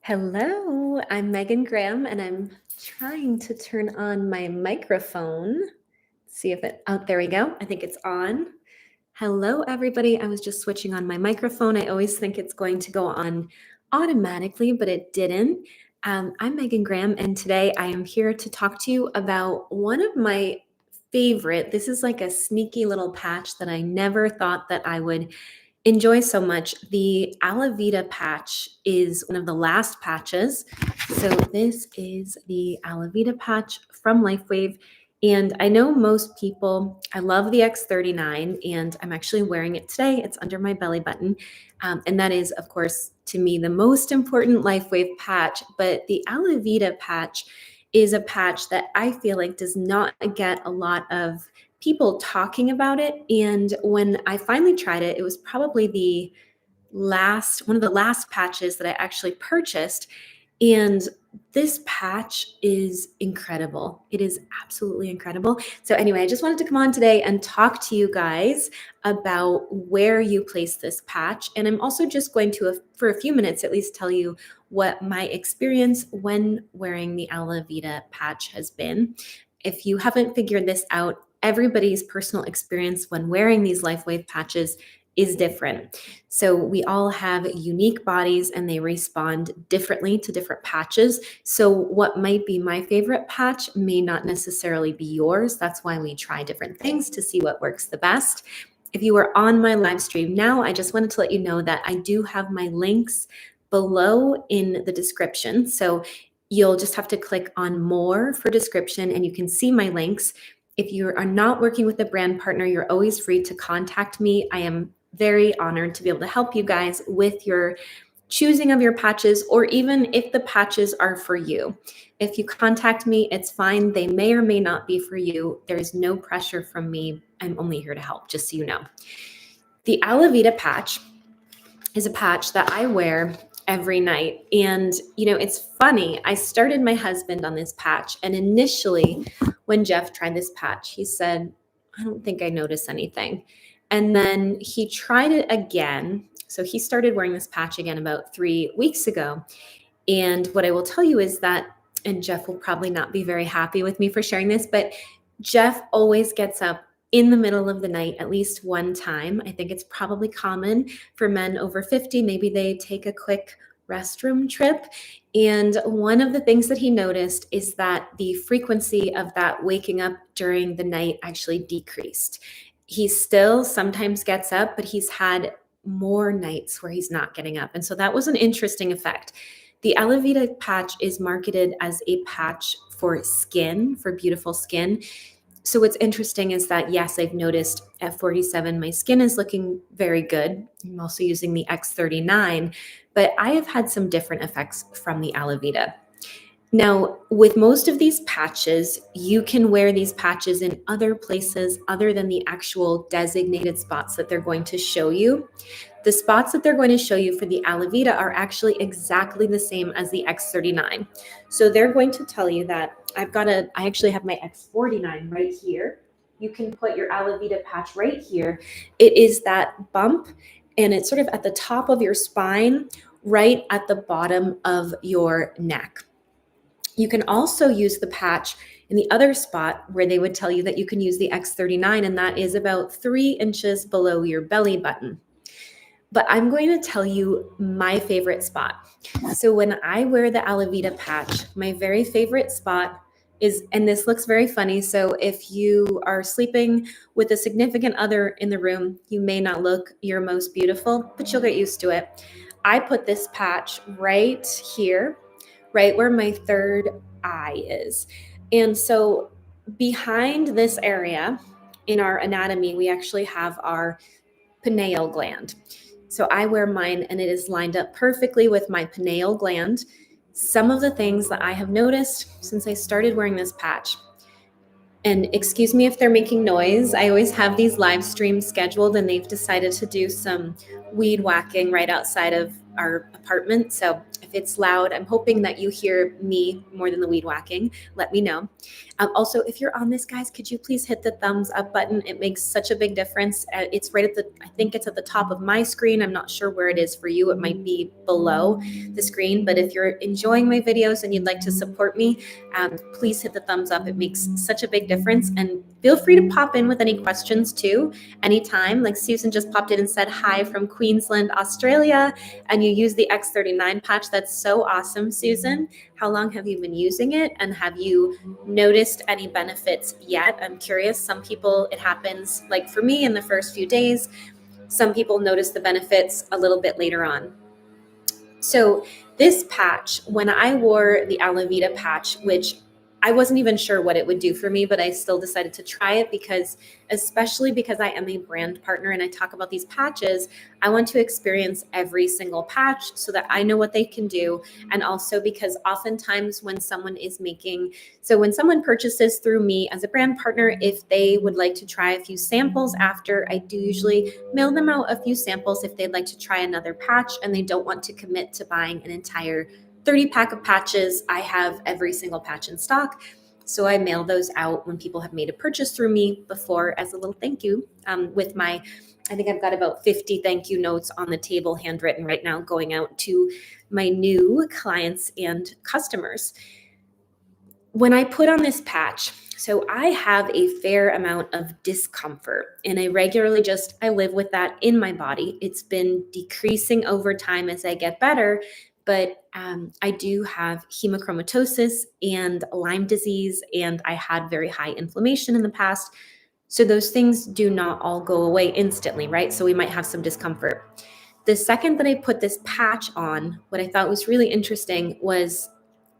Hello, I'm Megan Graham, and I'm trying to turn on my microphone. See if there we go. I think it's on. Hello, everybody. I was just switching on my microphone. I always think it's going to go on automatically, but it didn't. I'm Megan Graham, and today I am here to talk to you about one of my favorite. This is like a sneaky little patch that I never thought that I would enjoy so much. The Alavida patch is one of the last patches. So this is the Alavida patch from Lifewave. And I know most people, I love the X39 and I'm actually wearing it today. It's under my belly button. And that is, of course, to me, the most important Lifewave patch. But the Alavida patch is a patch that I feel like does not get a lot of people talking about it. And when I finally tried it, it was probably one of the last patches that I actually purchased. And this patch is incredible. It is absolutely incredible. So anyway, I just wanted to come on today and talk to you guys about where you place this patch. And I'm also just going to, for a few minutes at least, tell you what my experience when wearing the Alavida patch has been. If you haven't figured this out, everybody's personal experience when wearing these Lifewave patches is different. So we all have unique bodies and they respond differently to different patches. So what might be my favorite patch may not necessarily be yours. That's why we try different things to see what works the best. If you are on my live stream now, I just wanted to let you know that I do have my links below in the description. So you'll just have to click on more for description and you can see my links. If you are not working with a brand partner, you're always free to contact me. I am very honored to be able to help you guys with your choosing of your patches, or even if the patches are for you. If you contact me, it's fine. They may or may not be for you. There's no pressure from me. I'm only here to help, just so you know. The Alavida patch is a patch that I wear every night. And, it's funny. I started my husband on this patch. And initially, when Jeff tried this patch, he said, I don't think I notice anything. And then he tried it again. So he started wearing this patch again about 3 weeks ago. And what I will tell you is that, and Jeff will probably not be very happy with me for sharing this, but Jeff always gets up in the middle of the night at least one time. I think it's probably common for men over 50. Maybe they take a quick restroom trip. And one of the things that he noticed is that the frequency of that waking up during the night actually decreased. He still sometimes gets up, but he's had more nights where he's not getting up. And so that was an interesting effect. The Alavida patch is marketed as a patch for skin, for beautiful skin. So what's interesting is that, yes, I've noticed at 47, my skin is looking very good. I'm also using the X39, but I have had some different effects from the Alavida. Now, with most of these patches, you can wear these patches in other places other than the actual designated spots that they're going to show you. The spots that they're going to show you for the Alavida are actually exactly the same as the X39. So they're going to tell you that I actually have my X49 right here. You can put your Alavida patch right here. It is that bump and it's sort of at the top of your spine, right at the bottom of your neck. You can also use the patch in the other spot where they would tell you that you can use the X39, and that is about 3 inches below your belly button. But I'm going to tell you my favorite spot. So when I wear the Alavida patch, my very favorite spot is, and this looks very funny, so if you are sleeping with a significant other in the room, you may not look your most beautiful, but you'll get used to it. I put this patch right here, right where my third eye is. And so behind this area in our anatomy, we actually have our pineal gland. So I wear mine and it is lined up perfectly with my pineal gland. Some of the things that I have noticed since I started wearing this patch, and excuse me if they're making noise, I always have these live streams scheduled and they've decided to do some weed whacking right outside of our apartment. So if it's loud, I'm hoping that you hear me more than the weed whacking. Let me know. Also, if you're on this, guys, could you please hit the thumbs up button? It makes such a big difference. It's right at I think it's at the top of my screen. I'm not sure where it is for you. It might be below the screen, but if you're enjoying my videos and you'd like to support me, please hit the thumbs up. It makes such a big difference. And feel free to pop in with any questions too, anytime. Like Susan just popped in and said hi from Queensland, Australia, and you use the X39 patch. That's so awesome, Susan. How long have you been using it? And have you noticed any benefits yet? I'm curious. Some people, it happens like for me in the first few days. Some people notice the benefits a little bit later on. So this patch, when I wore the Alavida patch, which I wasn't even sure what it would do for me, but I still decided to try it because, especially because I am a brand partner and I talk about these patches, I want to experience every single patch so that I know what they can do. And also because oftentimes when someone purchases through me as a brand partner, if they would like to try a few samples after, I do usually mail them out a few samples if they'd like to try another patch and they don't want to commit to buying an entire 30 pack of patches. I have every single patch in stock. So I mail those out when people have made a purchase through me before as a little thank you I think I've got about 50 thank you notes on the table handwritten right now going out to my new clients and customers. When I put on this patch, so I have a fair amount of discomfort and I live with that in my body. It's been decreasing over time as I get better, but I do have hemochromatosis and Lyme disease, and I had very high inflammation in the past. So those things do not all go away instantly, right? So we might have some discomfort. The second that I put this patch on, what I thought was really interesting was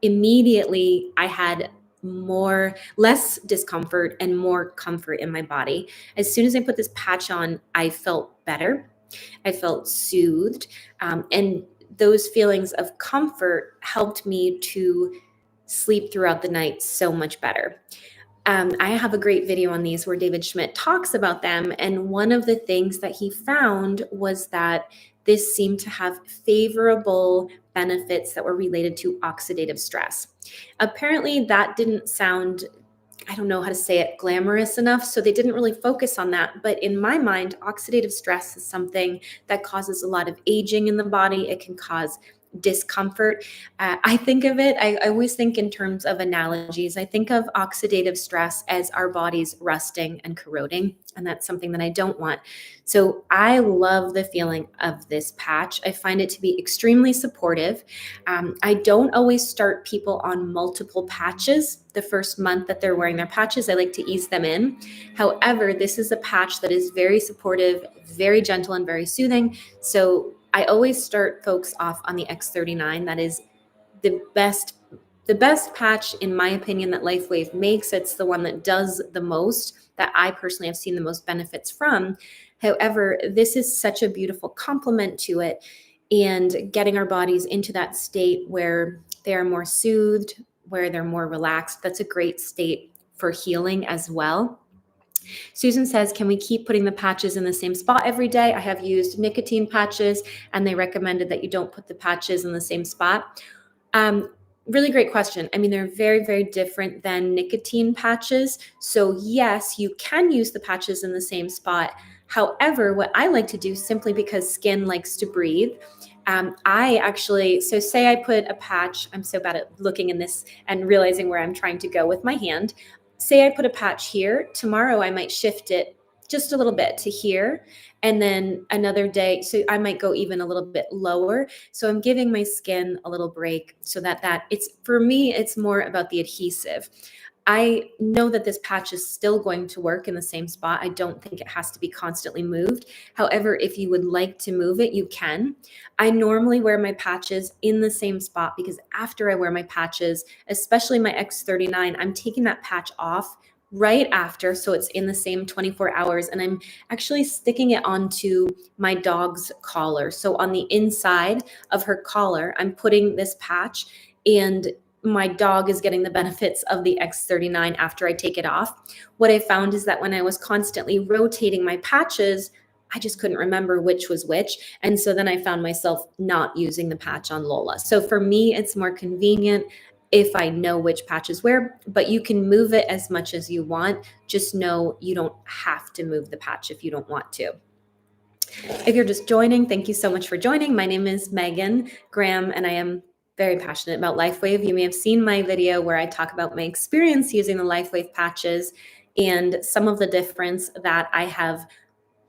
immediately I had less discomfort and more comfort in my body. As soon as I put this patch on, I felt better. I felt soothed. And those feelings of comfort helped me to sleep throughout the night so much better. I have a great video on these where David Schmidt talks about them. And one of the things that he found was that this seemed to have favorable benefits that were related to oxidative stress. Apparently, that didn't sound, I don't know how to say it, glamorous enough. So they didn't really focus on that. But in my mind, oxidative stress is something that causes a lot of aging in the body. It can cause discomfort. I think of it, I always think in terms of analogies. I think of oxidative stress as our bodies rusting and corroding, and that's something that I don't want. So I love the feeling of this patch. I find it to be extremely supportive. I don't always start people on multiple patches the first month that they're wearing their patches. I like to ease them in. However, this is a patch that is very supportive, very gentle, and very soothing. So I always start folks off on the X39. That is the best patch, in my opinion, that Lifewave makes. It's the one that does the most, that I personally have seen the most benefits from. However, this is such a beautiful complement to it, and getting our bodies into that state where they are more soothed, where they're more relaxed. That's a great state for healing as well. Susan says, can we keep putting the patches in the same spot every day? I have used nicotine patches and they recommended that you don't put the patches in the same spot. Really great question. I mean, they're very, very different than nicotine patches. So yes, you can use the patches in the same spot. However, what I like to do, simply because skin likes to breathe, say I put a patch, I'm so bad at looking in this and realizing where I'm trying to go with my hand. Say I put a patch here, tomorrow I might shift it just a little bit to here, and then another day, so I might go even a little bit lower. So I'm giving my skin a little break so that it's, for me, it's more about the adhesive. I know that this patch is still going to work in the same spot. I don't think it has to be constantly moved. However, if you would like to move it, you can. I normally wear my patches in the same spot because after I wear my patches, especially my X39, I'm taking that patch off right after, so it's in the same 24 hours, and I'm actually sticking it onto my dog's collar. So on the inside of her collar, I'm putting this patch, and my dog is getting the benefits of the X39 after I take it off. What I found is that when I was constantly rotating my patches, I just couldn't remember which was which. And so then I found myself not using the patch on Lola. So for me, it's more convenient if I know which patch is where, but you can move it as much as you want. Just know you don't have to move the patch if you don't want to. If you're just joining, thank you so much for joining. My name is Megan Graham, and I am very passionate about Lifewave. You may have seen my video where I talk about my experience using the Lifewave patches and some of the difference that I have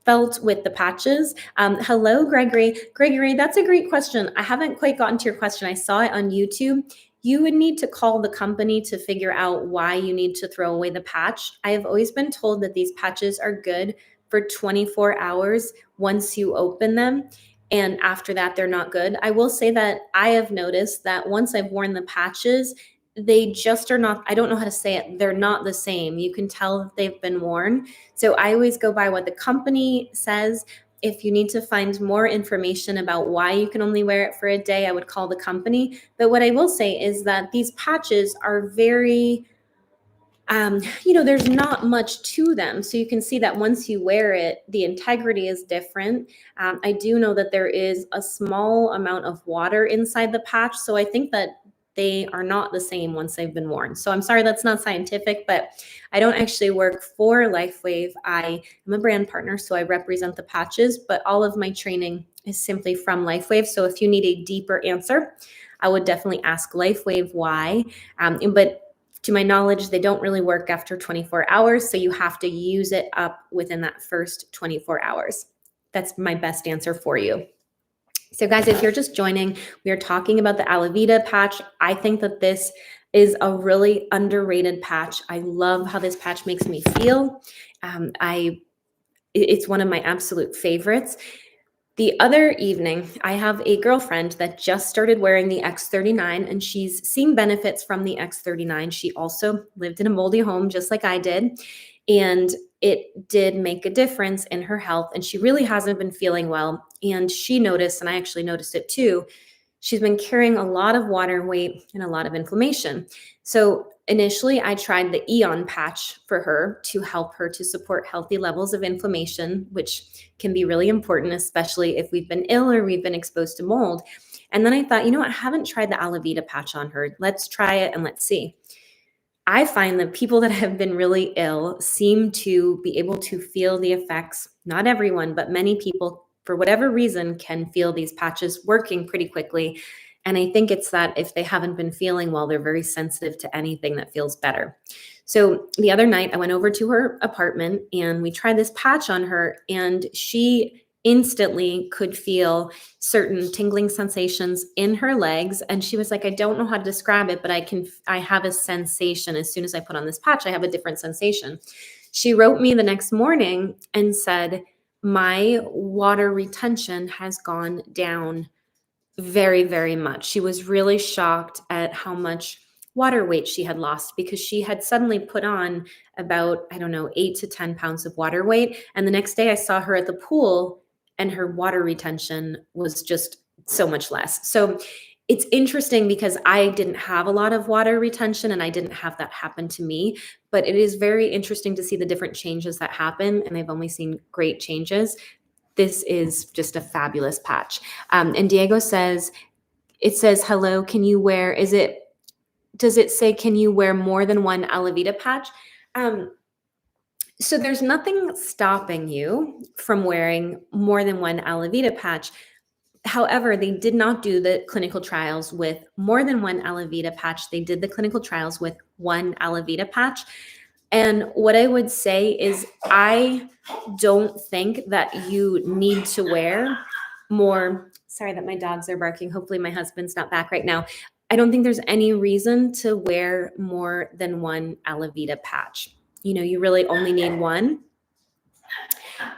felt with the patches. Hello, Gregory. Gregory, that's a great question. I haven't quite gotten to your question. I saw it on YouTube. You would need to call the company to figure out why you need to throw away the patch. I have always been told that these patches are good for 24 hours once you open them. And after that, they're not good. I will say that I have noticed that once I've worn the patches, they just are not, I don't know how to say it, they're not the same. You can tell that they've been worn. So I always go by what the company says. If you need to find more information about why you can only wear it for a day, I would call the company. But what I will say is that these patches are very, there's not much to them. So you can see that once you wear it, the integrity is different. I do know that there is a small amount of water inside the patch. So I think that they are not the same once they've been worn. So I'm sorry, that's not scientific, but I don't actually work for Lifewave. I am a brand partner, so I represent the patches, but all of my training is simply from Lifewave. So if you need a deeper answer, I would definitely ask Lifewave why. But to my knowledge, they don't really work after 24 hours. So you have to use it up within that first 24 hours. That's my best answer for you. So guys, if you're just joining, we are talking about the Alavida patch. I think that this is a really underrated patch. I love how this patch makes me feel. It's one of my absolute favorites. The other evening, I have a girlfriend that just started wearing the X39 and she's seen benefits from the X39. She also lived in a moldy home just like I did. And it did make a difference in her health. And she really hasn't been feeling well. And she noticed, and I actually noticed it too, she's been carrying a lot of water weight and a lot of inflammation. So initially, I tried the Aeon patch for her to help her to support healthy levels of inflammation, which can be really important, especially if we've been ill or we've been exposed to mold. And then I thought, you know what, I haven't tried the Alavida patch on her. Let's try it and let's see. I find that people that have been really ill seem to be able to feel the effects. Not everyone, but many people, for whatever reason, can feel these patches working pretty quickly. And I think it's that if they haven't been feeling well, they're very sensitive to anything that feels better. So the other night, I went over to her apartment and we tried this patch on her, and she instantly could feel certain tingling sensations in her legs. And she was like, I don't know how to describe it, but I have a sensation. As soon as I put on this patch, I have a different sensation. She wrote me the next morning and said, my water retention has gone down very, very much. She was really shocked at how much water weight she had lost because she had suddenly put on about, 8 to 10 pounds of water weight. And the next day I saw her at the pool and her water retention was just so much less. So it's interesting because I didn't have a lot of water retention and I didn't have that happen to me, but it is very interesting to see the different changes that happen. And I've only seen great changes. This is just a fabulous patch. And Diego says, it says, hello, can you wear, does it say, can you wear more than one Alavida patch? So there's nothing stopping you from wearing more than one Alavida patch. However, they did not do the clinical trials with more than one Alavida patch. They did the clinical trials with one Alavida patch. And what I would say is I don't think that you need to wear more. Sorry that my dogs are barking. Hopefully my husband's not back right now. I don't think there's any reason to wear more than one Alavida patch. You really only need one.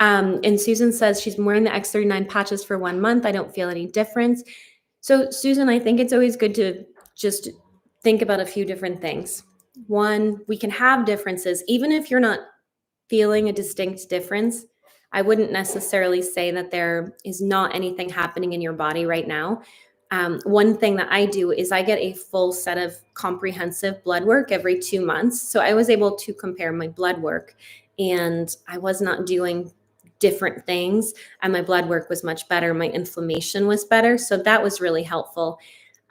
And Susan says she's wearing the X39 patches for 1 month. I don't feel any difference. So Susan, I think it's always good to just think about a few different things. One, we can have differences. Even if you're not feeling a distinct difference, I wouldn't necessarily say that there is not anything happening in your body right now. One thing that I do is I get a full set of comprehensive blood work every 2 months. So I was able to compare my blood work and I was not doing different things, and my blood work was much better. My inflammation was better. So that was really helpful.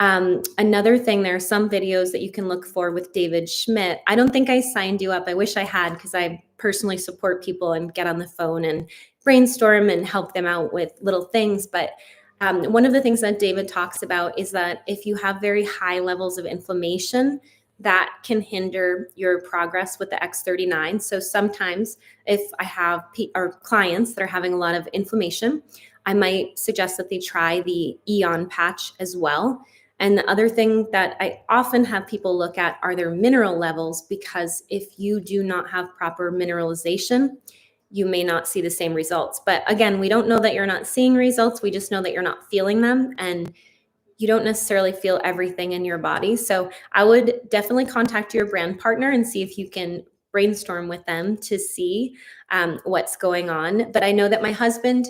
Another thing, there are some videos that you can look for with David Schmidt. I don't think I signed you up. I wish I had, because I personally support people and get on the phone and brainstorm and help them out with little things. But one of the things that David talks about is that if you have very high levels of inflammation, that can hinder your progress with the X39. So sometimes if I have our clients that are having a lot of inflammation, I might suggest that they try the Aeon patch as well. And the other thing that I often have people look at are their mineral levels, because if you do not have proper mineralization, you may not see the same results. But again, we don't know that you're not seeing results. We just know that you're not feeling them, and you don't necessarily feel everything in your body. So I would definitely contact your brand partner and see if you can brainstorm with them to see what's going on. But I know that my husband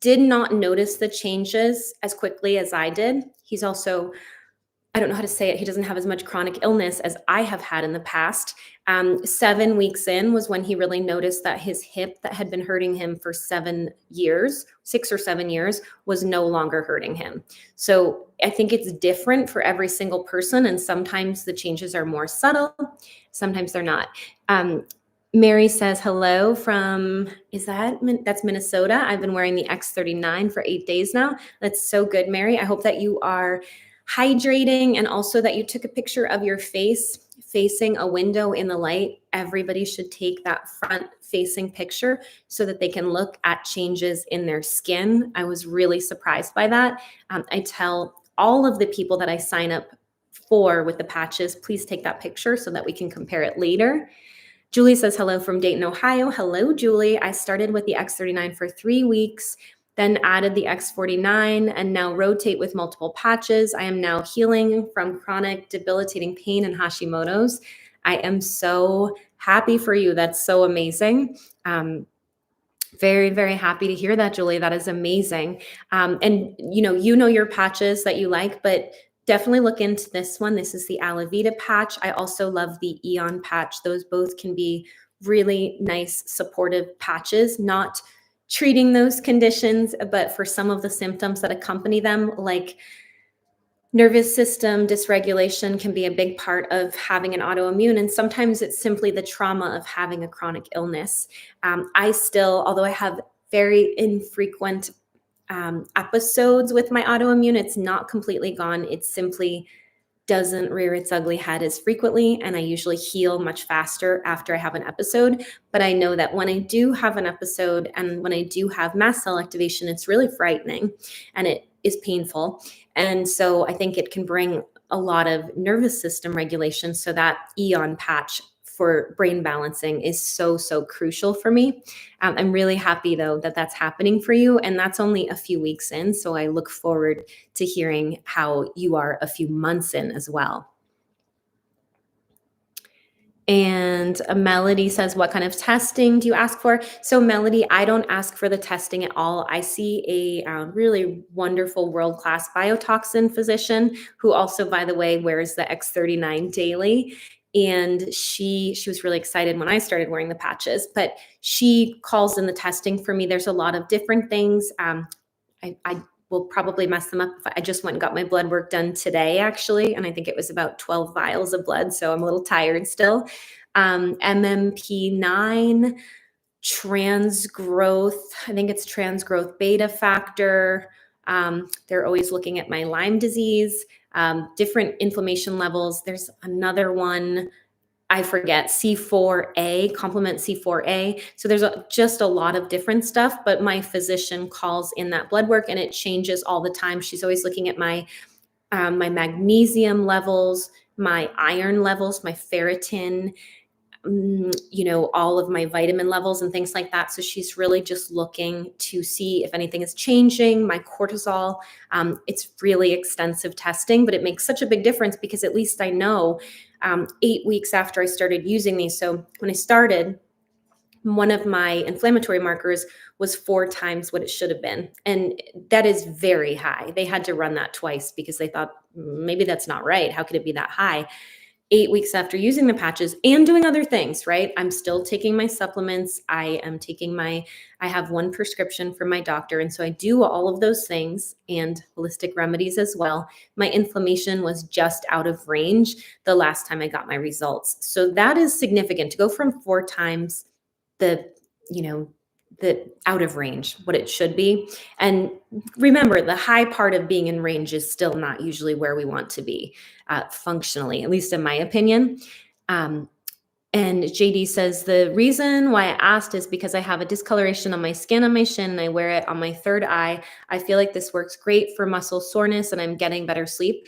did not notice the changes as quickly as I did. He's also, I don't know how to say it, he doesn't have as much chronic illness as I have had in the past. 7 weeks in was when he really noticed that his hip that had been hurting him for 7 years, 6 or 7 years, was no longer hurting him. So I think it's different for every single person, and sometimes the changes are more subtle, sometimes they're not. Mary says hello from, that's Minnesota. I've been wearing the X39 for 8 days now. That's so good, Mary. I hope that you are hydrating, and also that you took a picture of your face facing a window in the light. Everybody should take that front facing picture so that they can look at changes in their skin. I was really surprised by that. I tell all of the people that I sign up for with the patches, please take that picture so that we can compare it later. Julie says hello from Dayton, Ohio. Hello, Julie. I started with the X39 for 3 weeks, then added the X49, and now rotate with multiple patches. I am now healing from chronic debilitating pain and Hashimoto's. I am so happy for you. That's so amazing. Very, very happy to hear that, Julie. That is amazing. And you know your patches that you like, but definitely look into this one. This is the Alavida patch. I also love the Aeon patch. Those both can be really nice supportive patches, not treating those conditions, but for some of the symptoms that accompany them, like nervous system dysregulation, can be a big part of having an autoimmune. And sometimes it's simply the trauma of having a chronic illness. I still, although I have very infrequent episodes with my autoimmune, it's not completely gone. It simply doesn't rear its ugly head as frequently, and I usually heal much faster after I have an episode. But I know that when I do have an episode and when I do have mast cell activation, it's really frightening and it is painful. And so I think it can bring a lot of nervous system regulation. So that Aeon patch for brain balancing is so, so crucial for me. I'm really happy though that that's happening for you, and that's only a few weeks in. So I look forward to hearing how you are a few months in as well. And Melody says, what kind of testing do you ask for? So Melody, I don't ask for the testing at all. I see a really wonderful world-class biotoxin physician who also, by the way, wears the X39 daily. And she was really excited when I started wearing the patches, but she calls in the testing for me. There's a lot of different things. I will probably mess them up. I just went and got my blood work done today, actually, and I think it was about 12 vials of blood, so I'm a little tired still. MMP9, trans growth, I think it's trans growth beta factor. They're always looking at my Lyme disease, different inflammation levels. There's another one, I forget, C4A, complement C4A. So there's just a lot of different stuff, but my physician calls in that blood work and it changes all the time. She's always looking at my magnesium levels, my iron levels, my ferritin, all of my vitamin levels and things like that. So she's really just looking to see if anything is changing, my cortisol. It's really extensive testing, but it makes such a big difference because at least I know 8 weeks after I started using these. So when I started, one of my inflammatory markers was 4 times what it should have been. And that is very high. They had to run that twice because they thought maybe that's not right. How could it be that high? 8 weeks after using the patches and doing other things, right? I'm still taking my supplements. I have one prescription from my doctor. And so I do all of those things and holistic remedies as well. My inflammation was just out of range the last time I got my results. So that is significant to go from 4 times the, you know, the out of range, what it should be. And remember, the high part of being in range is still not usually where we want to be functionally, at least in my opinion. Um, and JD says, the reason why I asked is because I have a discoloration on my skin on my shin and I wear it on my third eye. I feel like this works great for muscle soreness and I'm getting better sleep.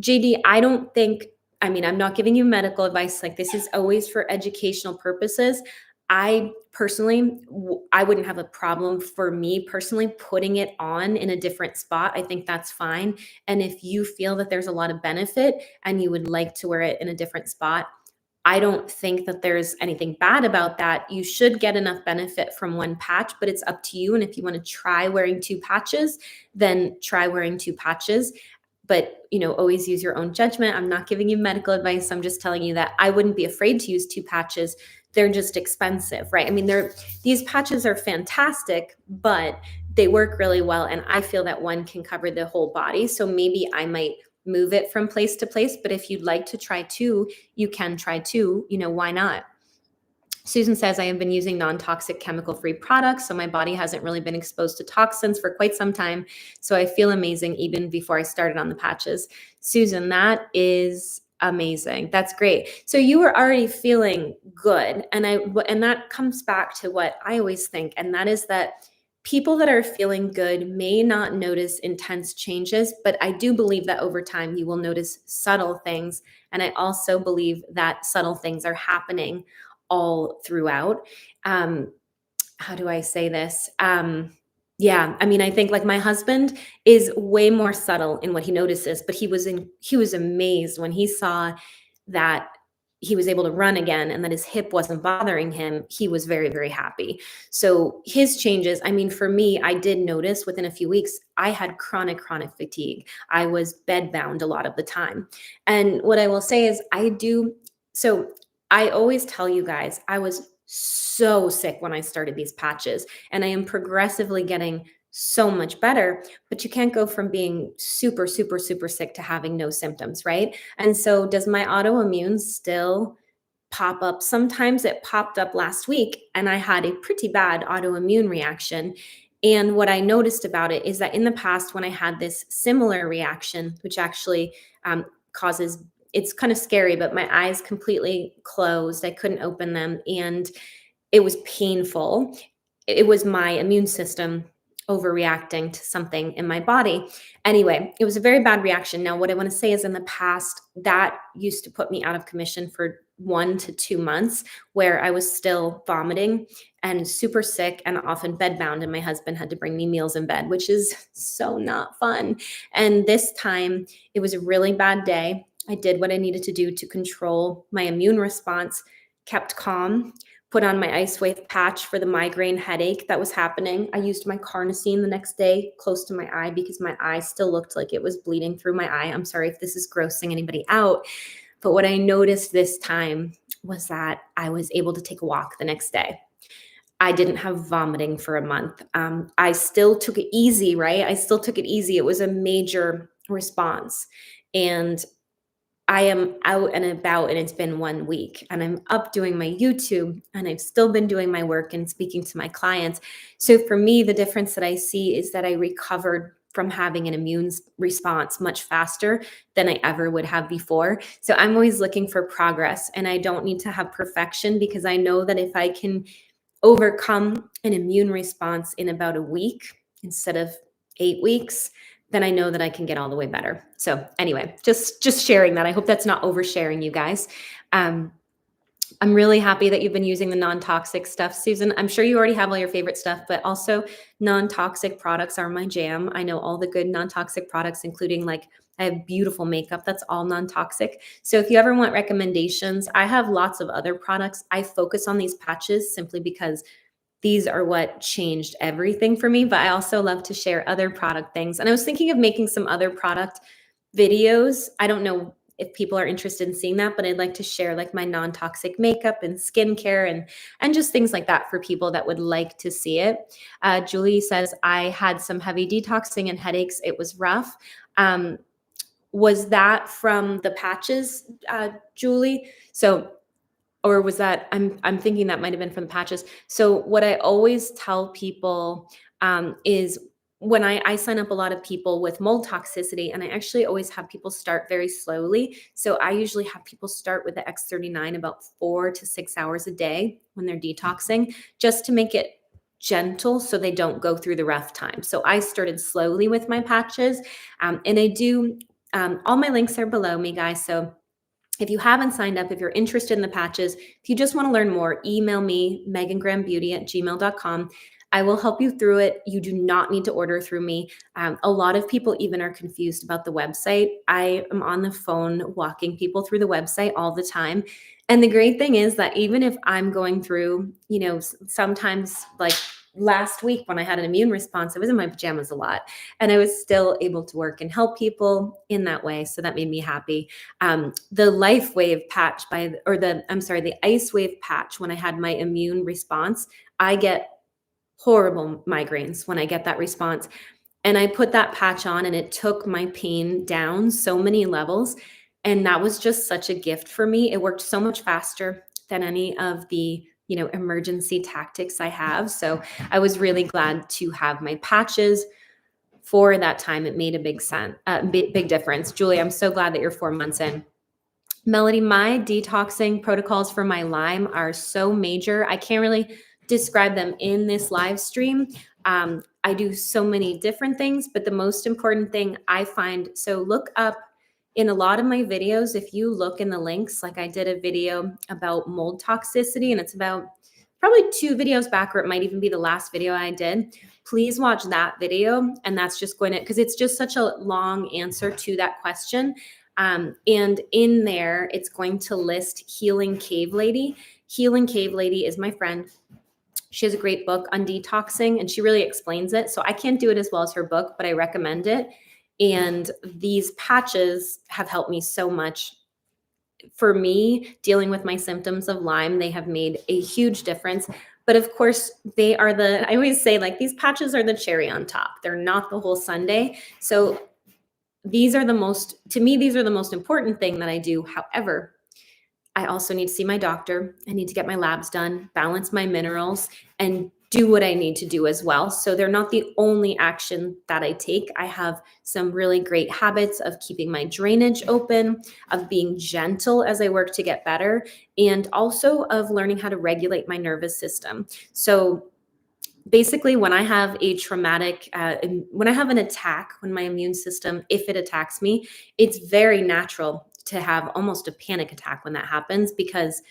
JD, I don't think, I mean, I'm not giving you medical advice. Like, this is always for educational purposes. I personally, I wouldn't have a problem for me personally putting it on in a different spot. I think that's fine. And if you feel that there's a lot of benefit and you would like to wear it in a different spot, I don't think that there's anything bad about that. You should get enough benefit from one patch, but it's up to you. And if you want to try wearing 2 patches, then try wearing 2 patches. But, always use your own judgment. I'm not giving you medical advice. I'm just telling you that I wouldn't be afraid to use 2 patches. They're just expensive, right? I mean, these patches are fantastic, but they work really well. And I feel that one can cover the whole body. So maybe I might move it from place to place. But if you'd like to try 2, you can try 2. Why not? Susan says, I have been using non-toxic chemical-free products, so my body hasn't really been exposed to toxins for quite some time. So I feel amazing even before I started on the patches. Susan, that is amazing. That's great. So you were already feeling good. And that comes back to what I always think, and that is that people that are feeling good may not notice intense changes, but I do believe that over time you will notice subtle things. And I also believe that subtle things are happening all throughout. How do I say this? Yeah, I mean, I think like my husband is way more subtle in what he notices, but he was amazed when he saw that he was able to run again and that his hip wasn't bothering him. He was very, very happy. So his changes, I mean, for me, I did notice within a few weeks, I had chronic fatigue. I was bedbound a lot of the time. And what I will say is so I always tell you guys, I was so sick when I started these patches, and I am progressively getting so much better, but you can't go from being super, super, super sick to having no symptoms, right? And so does my autoimmune still pop up? Sometimes it popped up last week and I had a pretty bad autoimmune reaction. And what I noticed about it is that in the past, when I had this similar reaction, which actually causes, it's kind of scary, but my eyes completely closed. I couldn't open them and it was painful. It was my immune system overreacting to something in my body. Anyway, it was a very bad reaction. Now, what I want to say is in the past, that used to put me out of commission for 1 to 2 months where I was still vomiting and super sick and often bedbound. And my husband had to bring me meals in bed, which is so not fun. And this time it was a really bad day. I did what I needed to do to control my immune response, kept calm, put on my Icewave patch for the migraine headache that was happening. I used my carnosine the next day close to my eye because my eye still looked like it was bleeding through my eye. I'm sorry if this is grossing anybody out. But what I noticed this time was that I was able to take a walk the next day. I didn't have vomiting for a month. I still took it easy, right? I still took it easy. It was a major response. And I am out and about and it's been 1 week and I'm up doing my YouTube and I've still been doing my work and speaking to my clients. So for me, the difference that I see is that I recovered from having an immune response much faster than I ever would have before. So I'm always looking for progress and I don't need to have perfection because I know that if I can overcome an immune response in about a week instead of 8 weeks, then I know that I can get all the way better. So anyway, just sharing that. I hope that's not oversharing, you guys. I'm really happy that you've been using the non-toxic stuff, Susan. I'm sure you already have all your favorite stuff, but also non-toxic products are my jam. I know all the good non-toxic products, including like I have beautiful makeup that's all non-toxic. So if you ever want recommendations, I have lots of other products. I focus on these patches simply because these are what changed everything for me, but I also love to share other product things. And I was thinking of making some other product videos. I don't know if people are interested in seeing that, but I'd like to share like my non-toxic makeup and skincare and just things like that for people that would like to see it. Julie says, I had some heavy detoxing and headaches. It was rough. Was that from the patches, Julie? So, or was that, I'm thinking that might have been from the patches. So what I always tell people is when I sign up a lot of people with mold toxicity, and I actually always have people start very slowly. So I usually have people start with the X39 about 4 to 6 hours a day when they're detoxing, just to make it gentle so they don't go through the rough time. So I started slowly with my patches, and I do, all my links are below me, guys. So if you haven't signed up, if you're interested in the patches, if you just want to learn more, email me, megangrahambeauty@gmail.com. I will help you through it. You do not need to order through me. A lot of people even are confused about the website. I am on the phone walking people through the website all the time. And the great thing is that even if I'm going through, sometimes like last week when I had an immune response, I was in my pajamas a lot, and I was still able to work and help people in that way. So that made me happy. The Lifewave patch the Ice Wave patch, when I had my immune response, I get horrible migraines when I get that response. And I put that patch on and it took my pain down so many levels. And that was just such a gift for me. It worked so much faster than any of the emergency tactics I have. So I was really glad to have my patches for that time. It made a big difference. Julie, I'm so glad that you're 4 months in. Melody, my detoxing protocols for my Lyme are so major. I can't really describe them in this live stream. I do so many different things, but the most important thing I find, so look up in a lot of my videos, if you look in the links, like I did a video about mold toxicity, and it's about probably 2 videos back, or it might even be the last video I did. Please watch that video. And that's just going to, because it's just such a long answer to that question. And in there, it's going to list Healing Cave Lady. Healing Cave Lady is my friend. She has a great book on detoxing, and she really explains it. So I can't do it as well as her book, but I recommend it. And these patches have helped me so much. For me, dealing with my symptoms of Lyme, they have made a huge difference. But of course, I always say, like, these patches are the cherry on top. They're not the whole sundae. So these are the most important thing that I do. However, I also need to see my doctor. I need to get my labs done, balance my minerals, and do what I need to do as well. So they're not the only action that I take. I have some really great habits of keeping my drainage open, of being gentle as I work to get better, and also of learning how to regulate my nervous system. So basically, when I have when I have an attack, when my immune system, if it attacks me, it's very natural to have almost a panic attack when that happens, because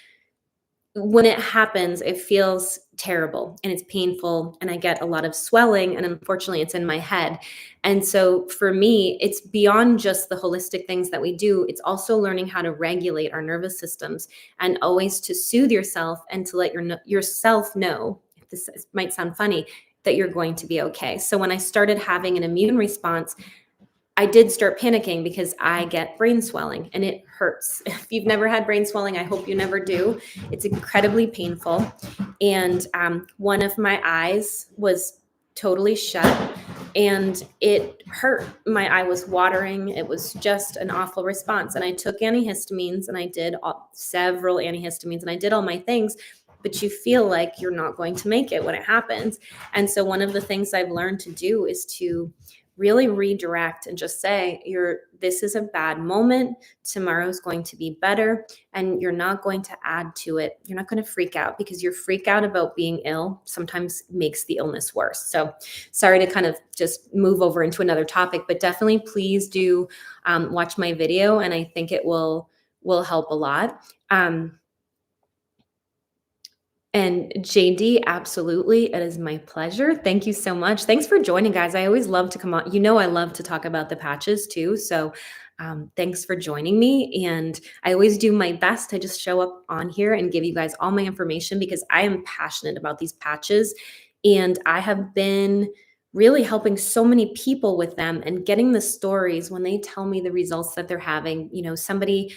when it happens, it feels terrible and it's painful, and I get a lot of swelling, and unfortunately it's in my head. And so for me, it's beyond just the holistic things that we do. It's also learning how to regulate our nervous systems, and always to soothe yourself and to let yourself know, this might sound funny, that you're going to be okay. So when I started having an immune response, I did start panicking because I get brain swelling and it hurts. If you've never had brain swelling, I hope you never do. It's incredibly painful. And one of my eyes was totally shut and it hurt. My eye was watering. It was just an awful response. And I took antihistamines, and I did several antihistamines, and I did all my things. But you feel like you're not going to make it when it happens. And so one of the things I've learned to do is to really redirect and just say, this is a bad moment. Tomorrow's going to be better. And you're not going to add to it. You're not going to freak out, because your freak out about being ill sometimes makes the illness worse. So sorry to kind of just move over into another topic, but definitely please do watch my video. And I think it will help a lot. And JD, absolutely. It is my pleasure. Thank you so much. Thanks for joining, guys. I always love to come on. I love to talk about the patches too. So thanks for joining me. And I always do my best to just show up on here and give you guys all my information, because I am passionate about these patches. And I have been really helping so many people with them and getting the stories when they tell me the results that they're having. Somebody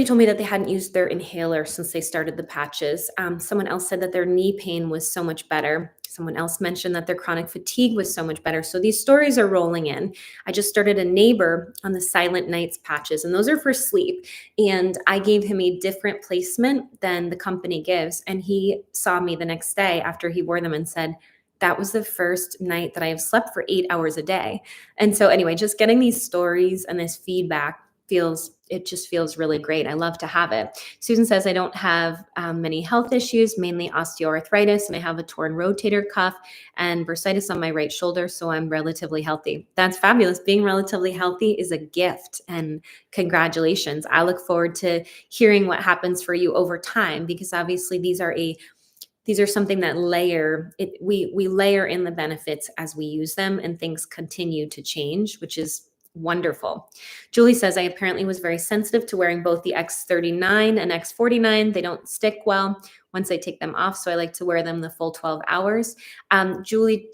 told me that they hadn't used their inhaler since they started the patches. Someone else said that their knee pain was so much better. Someone else mentioned that their chronic fatigue was so much better. So these stories are rolling in. I just started a neighbor on the Silent Nights patches, and those are for sleep. And I gave him a different placement than the company gives. And he saw me the next day after he wore them and said, that was the first night that I have slept for 8 hours a day. And so, anyway, just getting these stories and this feedback just feels really great. I love to have it. Susan says, I don't have many health issues, mainly osteoarthritis, and I have a torn rotator cuff and bursitis on my right shoulder, so I'm relatively healthy. That's fabulous. Being relatively healthy is a gift, and congratulations. I look forward to hearing what happens for you over time, because obviously these are something that we layer in the benefits as we use them, and things continue to change, which is wonderful. Julie says, I apparently was very sensitive to wearing both the X39 and X49. They don't stick well once I take them off, so I like to wear them the full 12 hours. Julie,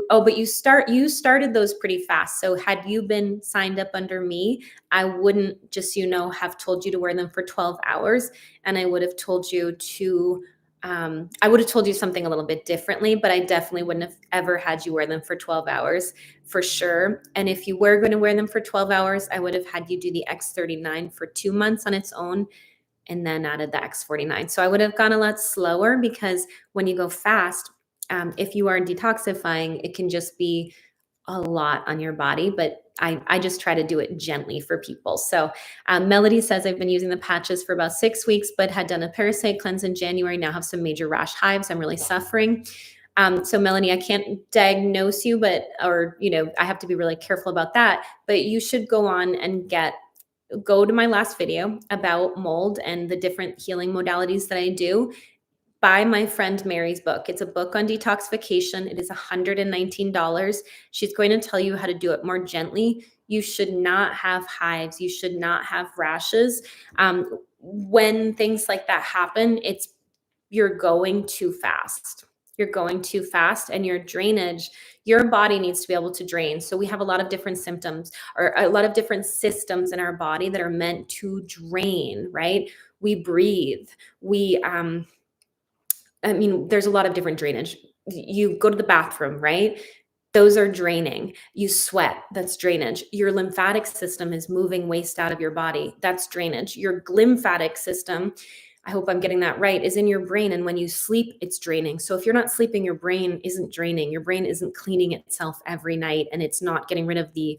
but you started those pretty fast. So had you been signed up under me, I wouldn't, just have told you to wear them for 12 hours, and I would have told you something a little bit differently, but I definitely wouldn't have ever had you wear them for 12 hours for sure. And if you were going to wear them for 12 hours, I would have had you do the X39 for 2 months on its own and then added the X49. So I would have gone a lot slower, because when you go fast, if you are detoxifying, it can just be a lot on your body, but I just try to do it gently for people. So Melody says, I've been using the patches for about 6 weeks, but had done a parasite cleanse in January. Now have some major rash hives. I'm really suffering. So Melanie, I can't diagnose you, I have to be really careful about that. But you should go on and go to my last video about mold and the different healing modalities that I do. Buy my friend Mary's book. It's a book on detoxification. It is $119. She's going to tell you how to do it more gently. You should not have hives. You should not have rashes. When things like that happen, you're going too fast. You're going too fast, and your body needs to be able to drain. So we have a lot of different symptoms, or a lot of different systems in our body that are meant to drain, right? We breathe. There's a lot of different drainage. You go to the bathroom, right? Those are draining. You sweat, that's drainage. Your lymphatic system is moving waste out of your body. That's drainage. Your glymphatic system, I hope I'm getting that right, is in your brain. And when you sleep, it's draining. So if you're not sleeping, your brain isn't draining. Your brain isn't cleaning itself every night, and it's not getting rid of the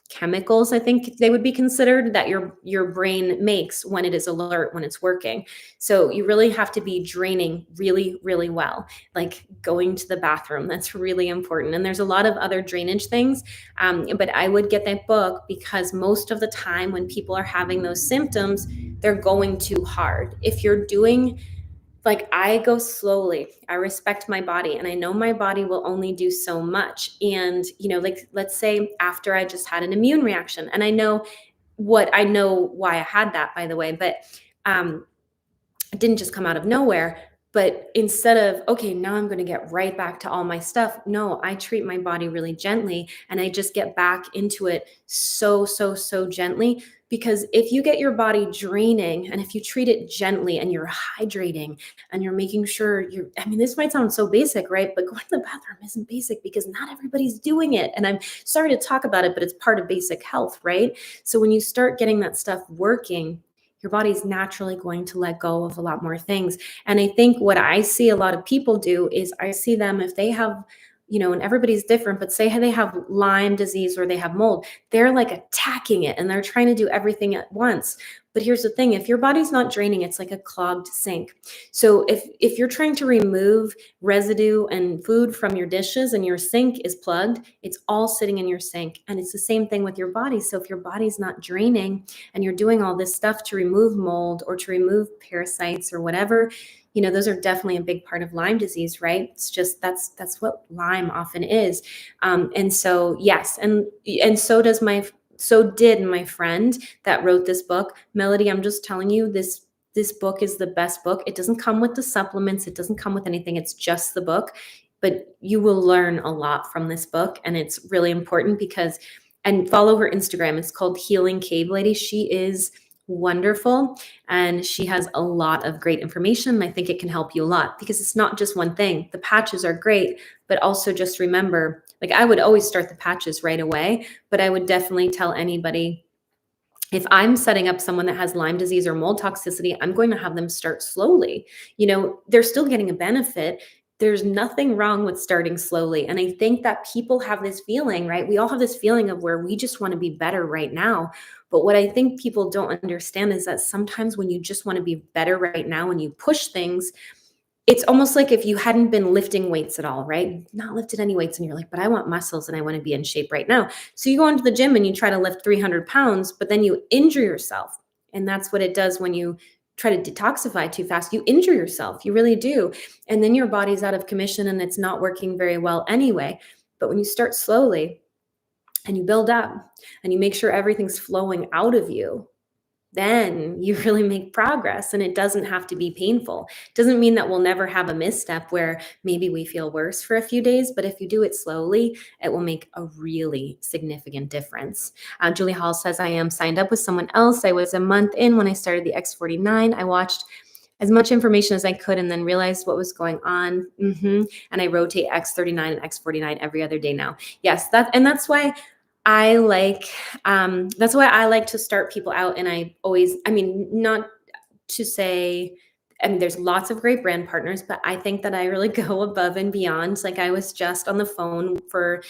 chemicals, I think they would be considered, that your brain makes when it is alert, when it's working. So you really have to be draining really, really well, like going to the bathroom. That's really important. And there's a lot of other drainage things, but I would get that book, because most of the time when people are having those symptoms, they're going too hard. If you're doing, like, I go slowly, I respect my body, and I know my body will only do so much. And, like, let's say after I just had an immune reaction, and I know why I had that, by the way, but it didn't just come out of nowhere. But instead of, okay, now I'm going to get right back to all my stuff, no, I treat my body really gently, and I just get back into it so, so, so gently. Because if you get your body draining, and if you treat it gently, and you're hydrating, and you're making sure this might sound so basic, right? But going to the bathroom isn't basic, because not everybody's doing it. And I'm sorry to talk about it, but it's part of basic health, right? So when you start getting that stuff working, your body's naturally going to let go of a lot more things. And I think what I see a lot of people do is, I see them, if they have, and everybody's different, but say they have Lyme disease or they have mold, they're like attacking it, and they're trying to do everything at once. But here's the thing, if your body's not draining, it's like a clogged sink. So if you're trying to remove residue and food from your dishes, and your sink is plugged, it's all sitting in your sink. And it's the same thing with your body. So if your body's not draining, and you're doing all this stuff to remove mold or to remove parasites or whatever, those are definitely a big part of Lyme disease, right? It's just, that's what Lyme often is. And so, yes. And so did my friend that wrote this book. Melody, I'm just telling you, this book is the best book. It doesn't come with the supplements. It doesn't come with anything. It's just the book. but you will learn a lot from this book. And it's really important because, and follow her Instagram. It's called Healing Cave Lady. She is wonderful and she has a lot of great information. And I think it can help you a lot because it's not just one thing. The patches are great, but also just remember, like I would always start the patches right away, but I would definitely tell anybody, if I'm setting up someone that has Lyme disease or mold toxicity, I'm going to have them start slowly. They're still getting a benefit. There's nothing wrong with starting slowly. And I think that people have this feeling, right? We all have this feeling of where we just want to be better right now. But what I think people don't understand is that sometimes when you just want to be better right now and you push things, it's almost like if you hadn't been lifting weights at all, right? Not lifted any weights, and you're like, but I want muscles and I want to be in shape right now. So you go into the gym and you try to lift 300 pounds, but then you injure yourself. And that's what it does when you try to detoxify too fast. You injure yourself. You really do. And then your body's out of commission and it's not working very well anyway. But when you start slowly and you build up and you make sure everything's flowing out of you, then you really make progress and it doesn't have to be painful. It doesn't mean that we'll never have a misstep where maybe we feel worse for a few days, but if you do it slowly, it will make a really significant difference. Julie Hall says, I am signed up with someone else. I was a month in when I started the X49. I watched as much information as I could and then realized what was going on. And I rotate X39 and X49 every other day now. Yes, that's why I like to start people out. And not to say, there's lots of great brand partners, but I think that I really go above and beyond. Like I was just on the phone for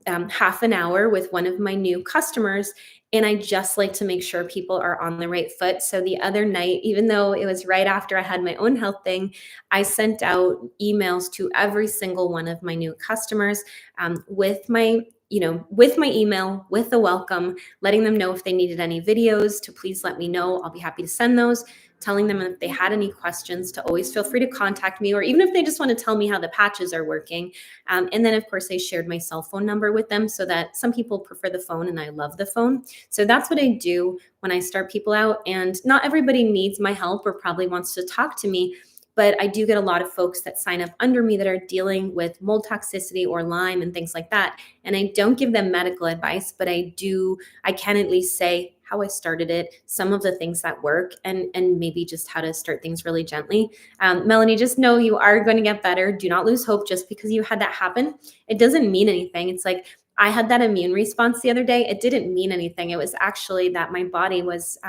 half an hour with one of my new customers, and I just like to make sure people are on the right foot. So the other night, even though it was right after I had my own health thing, I sent out emails to every single one of my new customers with my email, with the welcome, letting them know if they needed any videos to please let me know. I'll be happy to send those, telling them if they had any questions to always feel free to contact me, or even if they just want to tell me how the patches are working. And then of course I shared my cell phone number with them, so that some people prefer the phone and I love the phone. So that's what I do when I start people out. And not everybody needs my help or probably wants to talk to me, but I do get a lot of folks that sign up under me that are dealing with mold toxicity or Lyme and things like that. And I don't give them medical advice, but I can at least say how I started it, some of the things that work, and maybe just how to start things really gently. Melanie, just know you are going to get better. Do not lose hope just because you had that happen. It doesn't mean anything. It's like I had that immune response the other day. It didn't mean anything. It was actually that my body was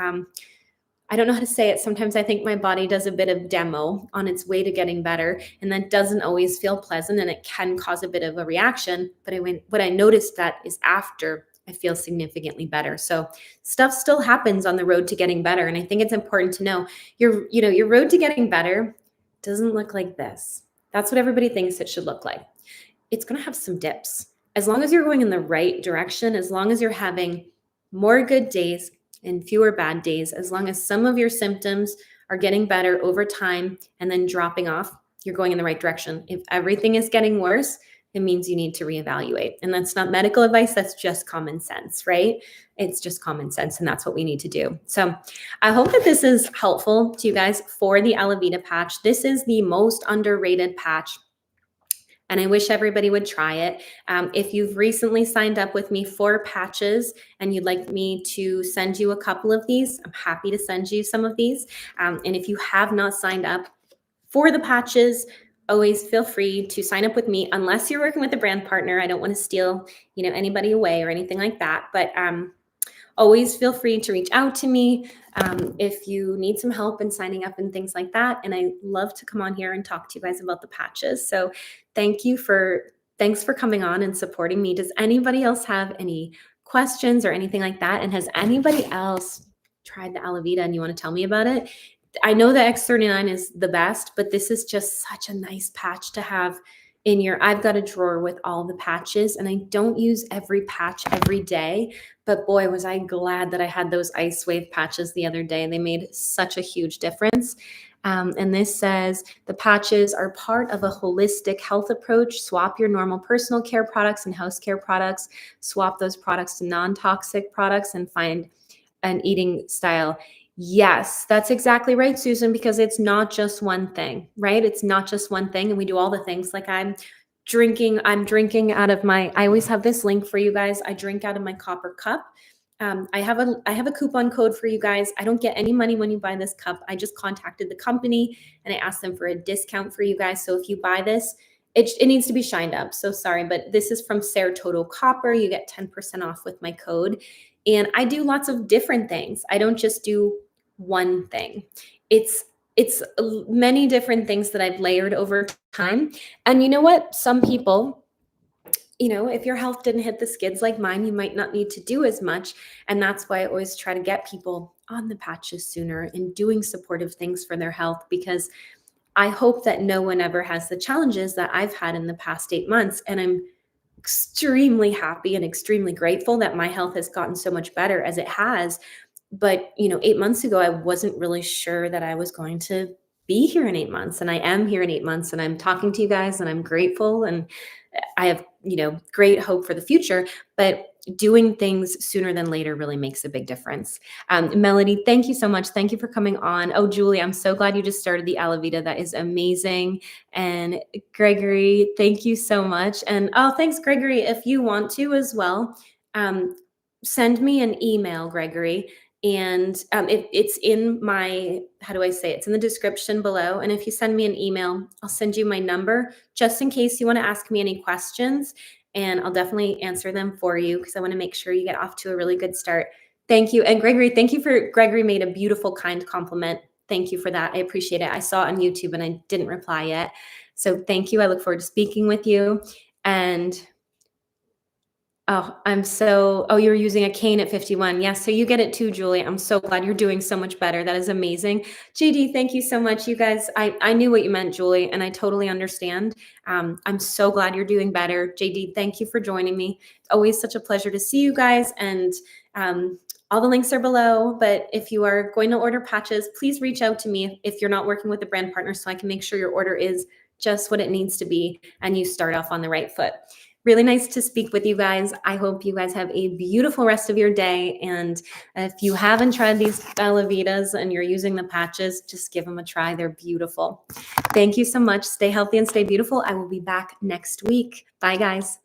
I don't know how to say it. Sometimes I think my body does a bit of demo on its way to getting better, and that doesn't always feel pleasant, and it can cause a bit of a reaction. But what I noticed that is after I feel significantly better. So stuff still happens on the road to getting better, and I think it's important to know your road to getting better doesn't look like this. That's what everybody thinks it should look like. It's going to have some dips. As long as you're going in the right direction, as long as you're having more good days and fewer bad days, as long as some of your symptoms are getting better over time and then dropping off, you're going in the right direction. If everything is getting worse, it means you need to reevaluate. And that's not medical advice, that's just common sense, right? It's just common sense, and that's what we need to do. So I hope that this is helpful to you guys for the Alavida patch. This is the most underrated patch, and I wish everybody would try it. If you've recently signed up with me for patches and you'd like me to send you a couple of these, I'm happy to send you some of these. And if you have not signed up for the patches, always feel free to sign up with me, unless you're working with a brand partner. I don't want to steal, anybody away or anything like that. But always feel free to reach out to me if you need some help in signing up and things like that. And I love to come on here and talk to you guys about the patches. So thanks for coming on and supporting me. Does anybody else have any questions or anything like that? And has anybody else tried the Alavida and you want to tell me about it? I know the X39 is the best, but this is just such a nice patch to have I've got a drawer with all the patches, and I don't use every patch every day, but boy, was I glad that I had those Icewave patches the other day. They made such a huge difference. And this says the patches are part of a holistic health approach. Swap your normal personal care products and house care products, swap those products to non-toxic products, and find an eating style. Yes, that's exactly right, Susan, because it's not just one thing, right? It's not just one thing. And we do all the things. Like I'm I'm drinking out of I always have this link for you guys. I drink out of my copper cup. I have a coupon code for you guys. I don't get any money when you buy this cup. I just contacted the company and I asked them for a discount for you guys. So if you buy this, it needs to be shined up. So sorry, but this is from Sarah Total Copper. You get 10% off with my code. And I do lots of different things. I don't just do one thing. It's many different things that I've layered over time. And you know what? Some people, if your health didn't hit the skids like mine, you might not need to do as much. And that's why I always try to get people on the patches sooner and doing supportive things for their health, because I hope that no one ever has the challenges that I've had in the past 8 months. And I'm extremely happy and extremely grateful that my health has gotten so much better as it has. But 8 months ago, I wasn't really sure that I was going to be here in 8 months, and I am here in 8 months, and I'm talking to you guys, and I'm grateful, and I have great hope for the future. But doing things sooner than later really makes a big difference. Melody, thank you so much. Thank you for coming on. Oh, Julie, I'm so glad you just started the Alavida. That is amazing. And Gregory, thank you so much. And thanks, Gregory. If you want to as well, send me an email, Gregory. And it's in my, how do I say it? It's in the description below. And if you send me an email, I'll send you my number just in case you want to ask me any questions. And I'll definitely answer them for you, because I want to make sure you get off to a really good start. Thank you. And Gregory, Gregory made a beautiful, kind compliment. Thank you for that. I appreciate it. I saw it on YouTube and I didn't reply yet. So thank you. I look forward to speaking with you. And you're using a cane at 51. Yes, so you get it too, Julie. I'm so glad you're doing so much better. That is amazing. JD, thank you so much. You guys, I knew what you meant, Julie, and I totally understand. I'm so glad you're doing better. JD, thank you for joining me. It's always such a pleasure to see you guys, and all the links are below. But if you are going to order patches, please reach out to me if you're not working with a brand partner, so I can make sure your order is just what it needs to be and you start off on the right foot. Really nice to speak with you guys. I hope you guys have a beautiful rest of your day. And if you haven't tried these Alavidas and you're using the patches, just give them a try. They're beautiful. Thank you so much. Stay healthy and stay beautiful. I will be back next week. Bye, guys.